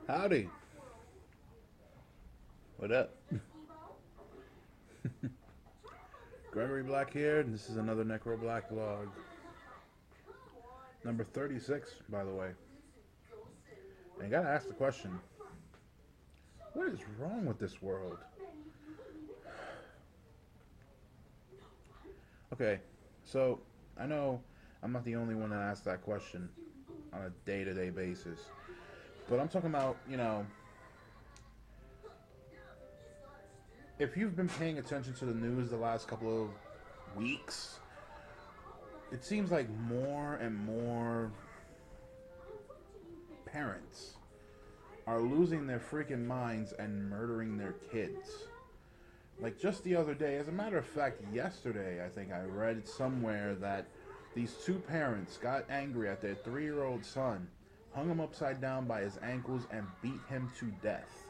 Howdy. What up? Gregory Black here, and this is another Necro Black vlog. Number 36, by the way. And you gotta ask the question, what is wrong with this world? Okay, so I know I'm not the only one that asks that question on a day-to-day basis. But I'm talking about, if you've been paying attention to the news the last couple of weeks, it seems like more and more parents are losing their freaking minds and murdering their kids. Like just the other day, as a matter of fact, yesterday, I think I read somewhere that these two parents got angry at their 3-year-old son, hung him upside down by his ankles, and beat him to death.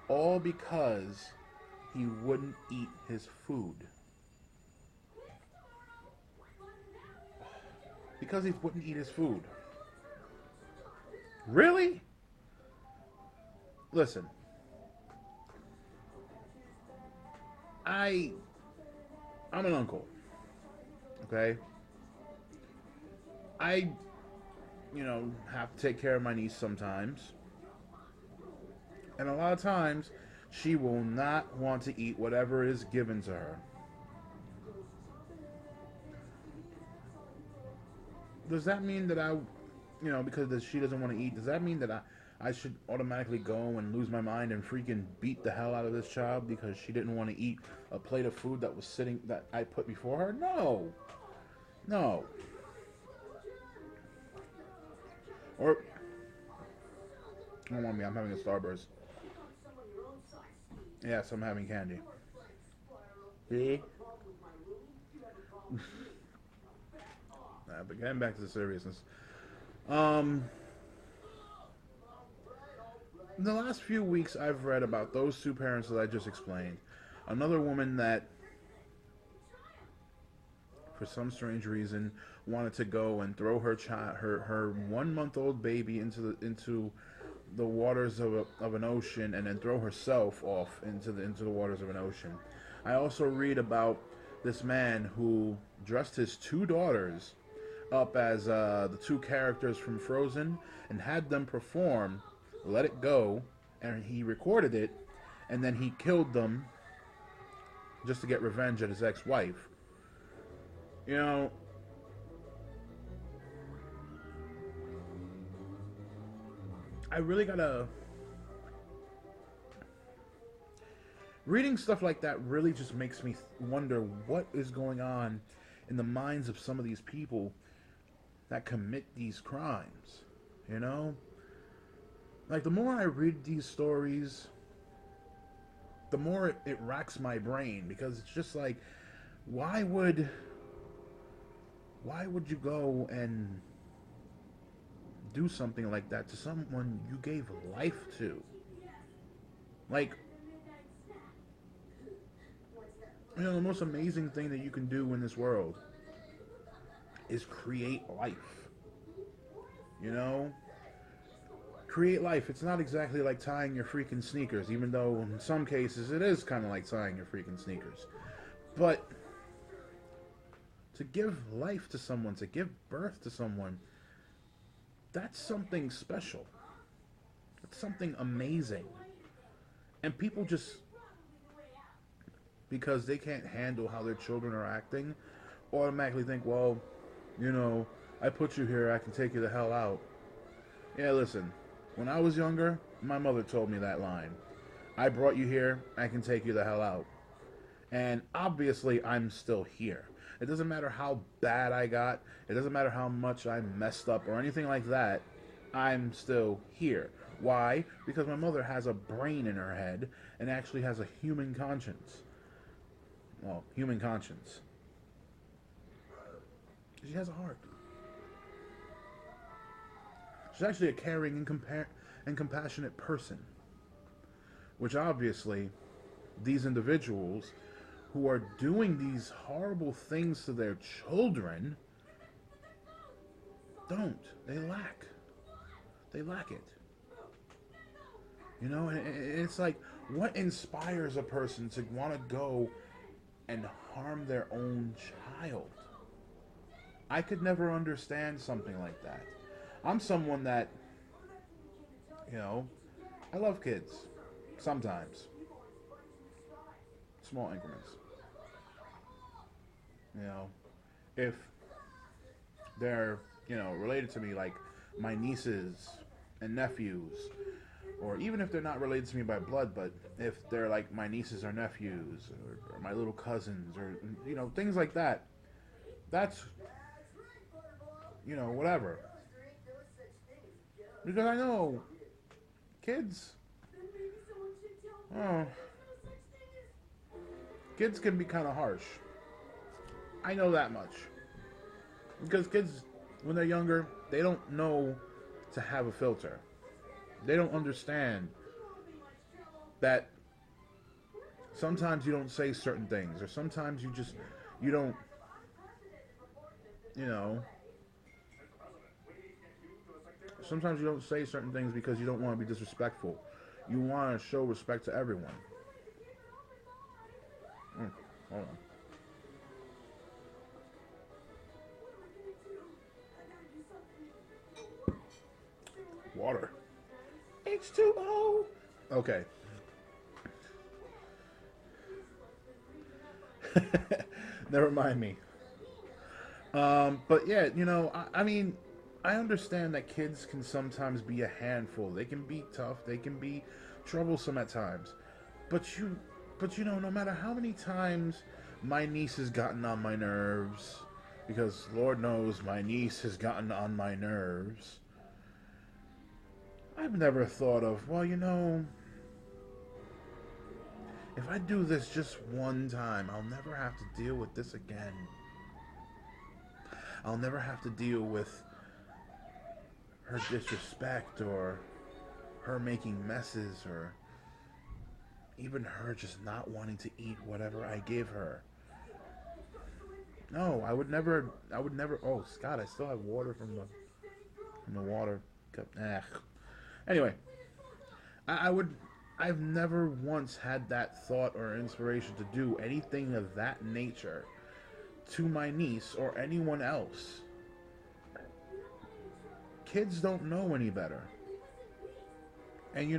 All because he wouldn't eat his food. Because he wouldn't eat his food. Really? Listen, I I'm an uncle. Okay? I have to take care of my niece sometimes. And a lot of times she will not want to eat whatever is given to her. Does that mean that because she doesn't want to eat, does that mean that I should automatically go and lose my mind and freaking beat the hell out of this child because she didn't want to eat a plate of food that I put before her? No. No. Or, don't want me, I'm having a Starburst. Yes, I'm having candy. See? But getting back to the seriousness. Um, in the last few weeks, I've read about those two parents that I just explained. Another woman that, for some strange reason, wanted to go and throw her 1-month-old baby into the waters of an ocean, and then throw herself off into the waters of an ocean. I also read about this man who dressed his two daughters up as the two characters from Frozen and had them perform Let It Go, and he recorded it, and then he killed them just to get revenge at his ex-wife. You know, I really gotta. Reading stuff like that really just makes me wonder what is going on in the minds of some of these people that commit these crimes. You know? Like, the more I read these stories, the more it racks my brain because it's just like, why would why would you go and do something like that to someone you gave life to? Like, the most amazing thing that you can do in this world is create life. You know? Create life. It's not exactly like tying your freaking sneakers, even though in some cases it is kind of like tying your freaking sneakers. But to give life to someone, to give birth to someone, that's something special. It's something amazing. And people just, because they can't handle how their children are acting, automatically think, well, I put you here, I can take you the hell out. Yeah, listen, when I was younger, my mother told me that line. I brought you here, I can take you the hell out. And obviously, I'm still here. It doesn't matter how bad I got, it doesn't matter how much I messed up or anything like that, I'm still here. Why? Because my mother has a brain in her head and actually has a human conscience. Well, human conscience. She has a heart. She's actually a caring and compassionate person. Which obviously, these individuals who are doing these horrible things to their children don't. They lack. They lack it. You know, and it's like, what inspires a person to want to go and harm their own child? I could never understand something like that. I'm someone that, you know, I love kids. Sometimes. Small increments. You know, if they're, related to me, like my nieces and nephews, or even if they're not related to me by blood, but if they're like my nieces or nephews, or my little cousins, or, things like that, that's, whatever. Because I know kids, oh, kids can be kind of harsh. I know that much. Because kids, when they're younger, they don't know to have a filter. They don't understand that sometimes you don't say certain things, or sometimes you don't, you know, sometimes you don't say certain things because you don't want to be disrespectful. You want to show respect to everyone. Hold on. Water. H2O. Okay. Never mind me. But yeah, I mean, I understand that kids can sometimes be a handful. They can be tough. They can be troublesome at times. But no matter how many times my niece has gotten on my nerves, because Lord knows my niece has gotten on my nerves, I've never thought of, well, if I do this just one time, I'll never have to deal with this again. I'll never have to deal with her disrespect, or her making messes, or even her just not wanting to eat whatever I give her. No, I would never. Oh, Scott, I still have water from the water cup. Anyway, I would. I've never once had that thought or inspiration to do anything of that nature to my niece or anyone else. Kids don't know any better. And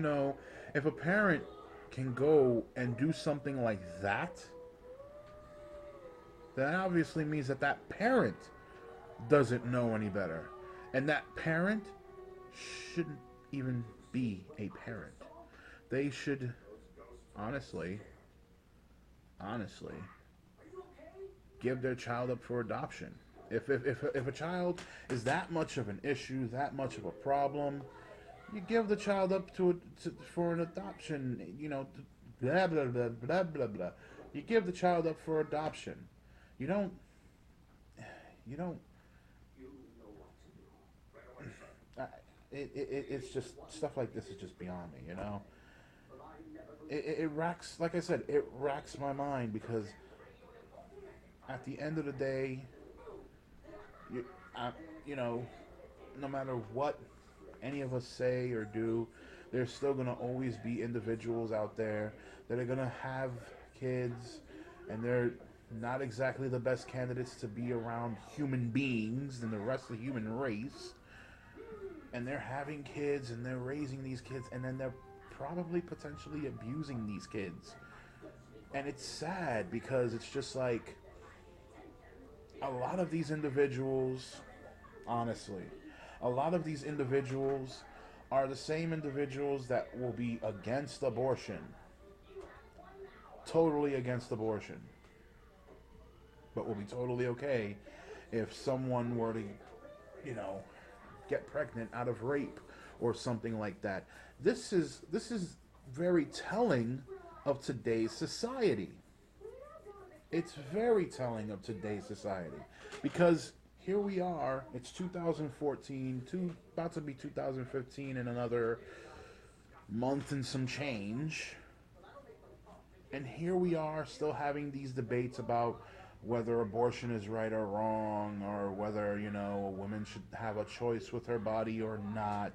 if a parent can go and do something like that, then obviously means that that parent doesn't know any better. And that parent shouldn't even be a parent. They should honestly, honestly, give their child up for adoption. If a child is that much of an issue, that much of a problem, you give the child up for an adoption. Blah blah blah blah blah blah. You give the child up for adoption. You don't. You don't. I, it's just stuff like this is just beyond me. It racks, like I said, it racks my mind because at the end of the day, you, I, you know, no matter what any of us say or do, there's still gonna always be individuals out there that are gonna have kids, and they're not exactly the best candidates to be around human beings and the rest of the human race. And they're having kids and they're raising these kids, and then they're probably potentially abusing these kids. And it's sad because it's just like a lot of these individuals, honestly, a lot of these individuals are the same individuals that will be against abortion, totally against abortion, but will be totally okay if someone were to, you know, get pregnant out of rape or something like that. This is very telling of today's society. It's very telling of today's society because here we are. It's 2014, about to be 2015 in another month and some change. And here we are still having these debates about whether abortion is right or wrong, or whether, a woman should have a choice with her body or not.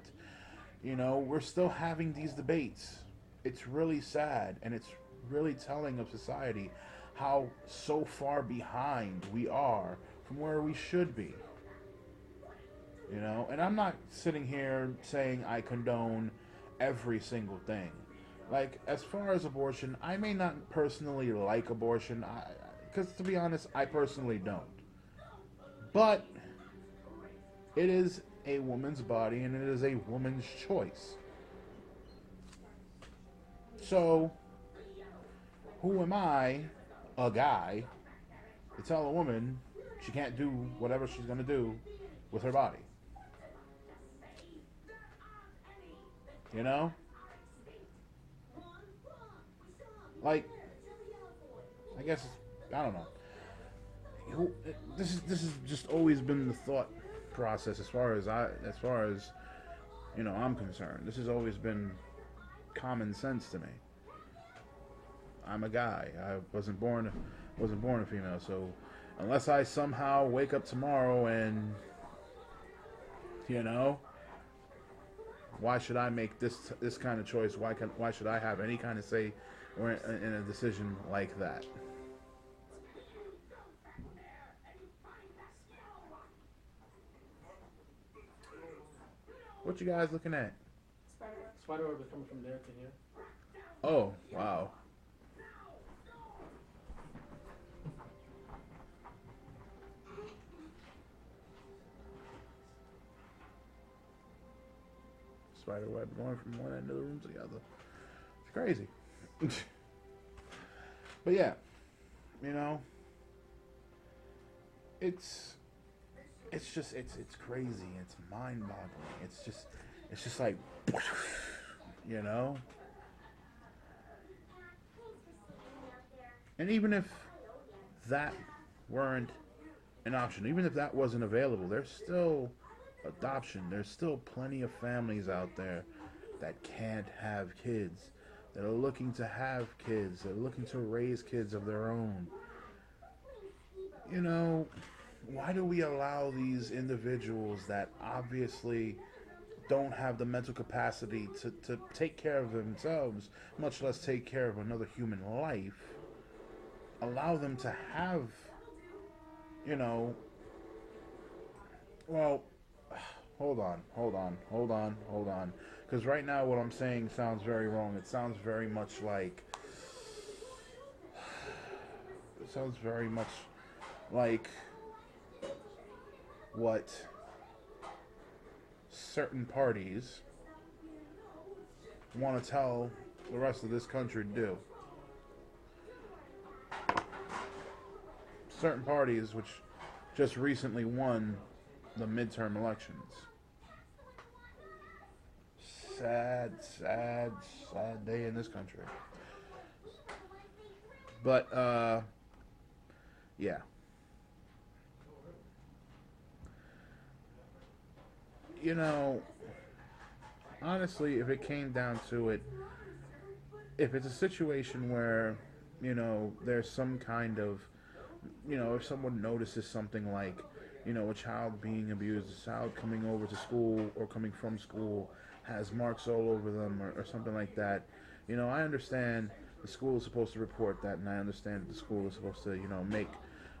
You know, we're still having these debates. It's really sad, and it's really telling of society how so far behind we are from where we should be. You know, and I'm not sitting here saying I condone every single thing. Like, as far as abortion, I may not personally like abortion, because to be honest, I personally don't. But it is a woman's body and it is a woman's choice. So, who am I, a guy, to tell a woman she can't do whatever she's going to do with her body? You know? Like, I guess, I don't know. This has just always been the thought process as far as I'm concerned. This has always been common sense to me. I'm a guy. I wasn't born a female, so unless I somehow wake up tomorrow and you know, why should I make this kind of choice? Why should I have any kind of say or in a decision like that? What you guys looking at? Spiderweb is coming from there to here. Oh, wow. Spider web going from one end of the room to the other. It's crazy. But yeah, you know, it's it's crazy. It's mind boggling. It's just like you know. And even if that weren't an option, even if that wasn't available, there's still adoption. There's still plenty of families out there that can't have kids, that are looking to have kids, that are looking to raise kids of their own. You know, why do we allow these individuals that obviously don't have the mental capacity to take care of themselves, much less take care of another human life, allow them to have, you know, well, hold on. Because right now, what I'm saying sounds very wrong. It sounds very much like. It sounds very much like what certain parties want to tell the rest of this country to do. Certain parties which just recently won the midterm elections. Sad, sad, sad day in this country. But, yeah. You know, honestly, if it came down to it, if it's a situation where, there's some kind of, if someone notices something like, a child being abused, a child coming over to school or coming from school has marks all over them or something like that, I understand the school is supposed to report that, and I understand that the school is supposed to, make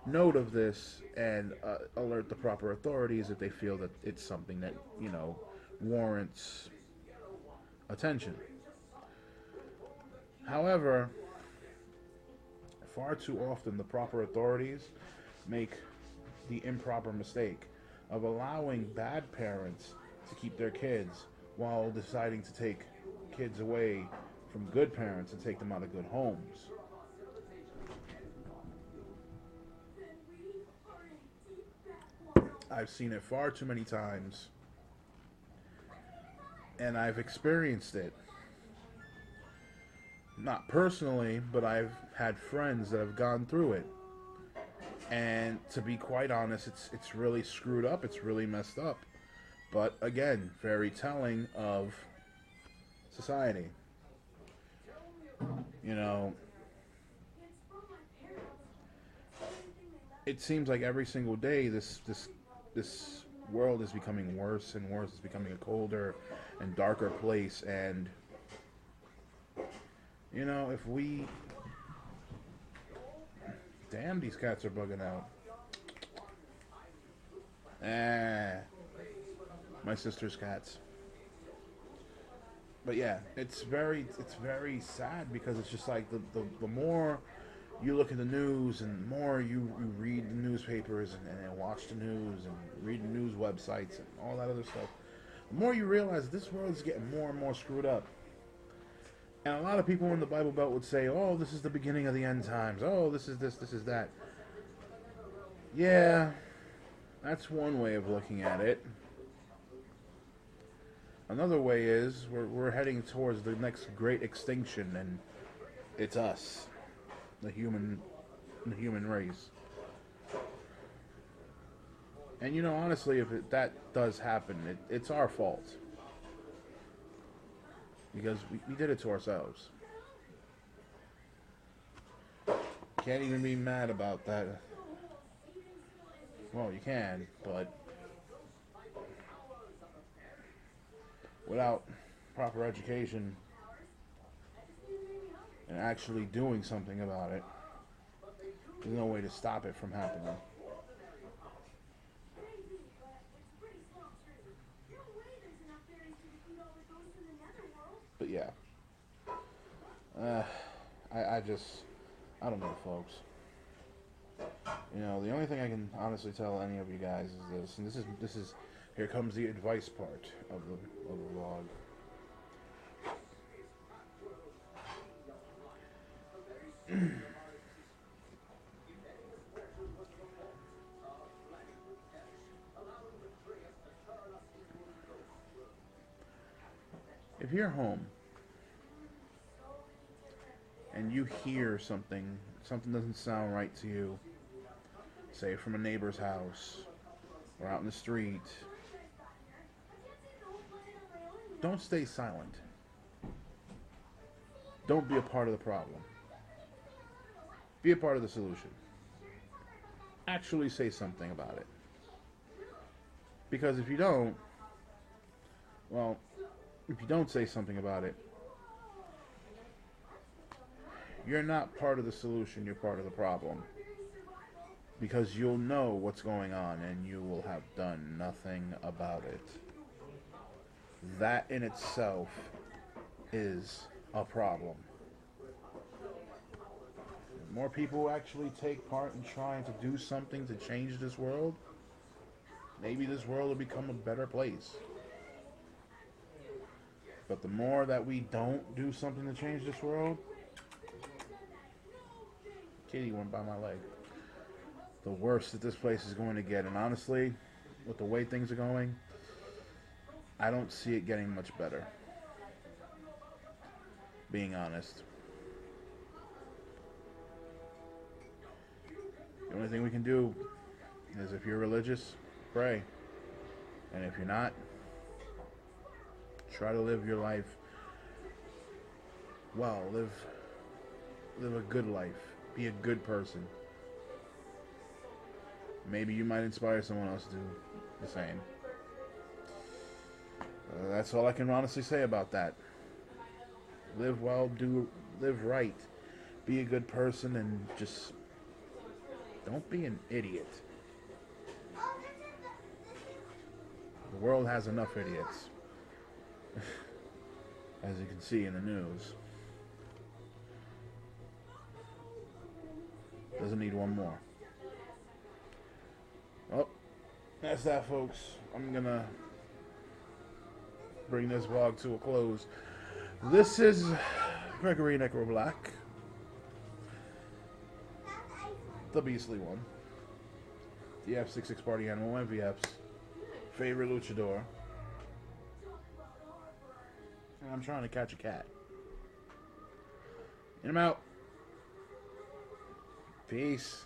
note of this and alert the proper authorities if they feel that it's something that, warrants attention. However, far too often the proper authorities make the improper mistake of allowing bad parents to keep their kids while deciding to take kids away from good parents and take them out of good homes. I've seen it far too many times, and I've experienced it. Not personally, but I've had friends that have gone through it. And to be quite honest, it's really screwed up. It's really messed up. But again, very telling of society. You know, it seems like every single day this world is becoming worse and worse. It's becoming a colder and darker place. And, you know, if we... Damn, these cats are bugging out. My sister's cats. But yeah, it's very sad because it's just like the more you look at the news and the more you read the newspapers and watch the news and read the news websites and all that other stuff, the more you realize this world's getting more and more screwed up. And a lot of people in the Bible Belt would say, oh, this is the beginning of the end times. Oh, this is that. Yeah, that's one way of looking at it. Another way is we're heading towards the next great extinction, and it's us, the human race. And you know, honestly, if that does happen, it's our fault because we did it to ourselves. Can't even be mad about that. Well, you can, but without proper education and actually doing something about it, there's no way to stop it from happening. But yeah, I don't know, folks. You know, the only thing I can honestly tell any of you guys is this, and this is here comes the advice part of the vlog. If you're home and you hear something doesn't sound right to you, say from a neighbor's house or out in the street, don't stay silent. Don't be a part of the problem. Be a part of the solution. Actually say something about it. Because if you don't, well, if you don't say something about it, you're not part of the solution, you're part of the problem. Because you'll know what's going on and you will have done nothing about it. That in itself is a problem. If more people actually take part in trying to do something to change this world, maybe this world will become a better place. But the more that we don't do something to change this world... Kitty went by my leg. The worse that this place is going to get. And honestly, with the way things are going, I don't see it getting much better. Being honest. The only thing we can do is, if you're religious, pray. And if you're not, try to live your life well. Live a good life. Be a good person. Maybe you might inspire someone else to do the same. That's all I can honestly say about that. Live well, live right. Be a good person, and just don't be an idiot. The world has enough idiots. As you can see in the news. Doesn't need one more. Well, that's that, folks. I'm gonna bring this vlog to a close. This is Gregory Necro Black, the Beastly One, the F66 Party Animal, MVF's favorite luchador, and I'm trying to catch a cat. And I'm out. Peace.